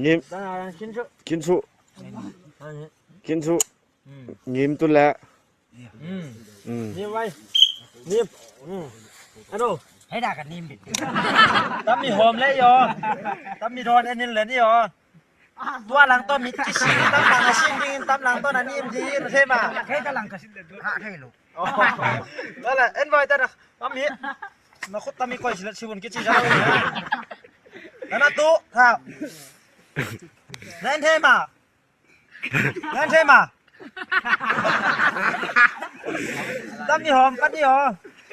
ยิ้ม กินสุกินสุยิ้มตุนแล้วนิ่มไว้นิ่มอันนู้ให้ด่ากันนิ่มบิดตั้มมีหอมแล้วยอตั้มมีโดนอันนี้เหลือนี่ยอตัวหลังต้นมีกิสิตั้มหลังอาชิมดิตั้มหลังต้นอันนี้ดีใช่มั้ยให้ตะหลังก็สิหาให้ลูกนั่นแหละเอ็นไว้ตะนะตั้มมีมาคุดตั้มมีก้อยชิบุนกิสิซะนั่นน่ะตุ๊ครับนั่นเท่มานั่นเท่มาตั้มมีหอมปัดนี่ยอ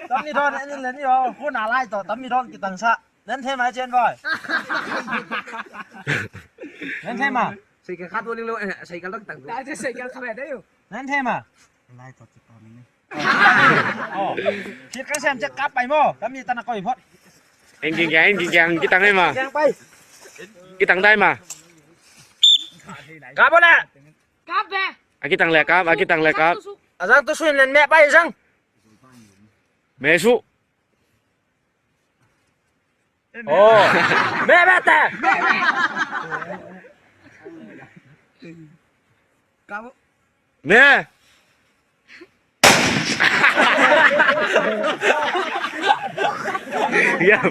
ตั้มมีโดนอันนี้เหลือนี่ยอคู่หน้าไล่ต่อตั้มมีโดนกิตังซะนั่นเท่มาเจนบอยนั่นเท่มาใส่กันคัดตัวนึงแล้วใส่กันต้องตั้งได้จะใส่กันขนาดได้อยู่นั่นเท่มาไล่ต่อติดตอนนี้อ๋อคิดกันแซมจะกลับไปมั้งตั้มมีตะนักก้อยพอดเอ็งกินยังกินตังได้มาแกงไปกินตังได้มากลับบ่ล่ะกลับแม่กินตังแลกครับกินตังแลกครับอาจารย์ตัวช่วยเล่นแม่ไปจังแม่สุโอ้แม่แต่กลับแม่เยี่ยม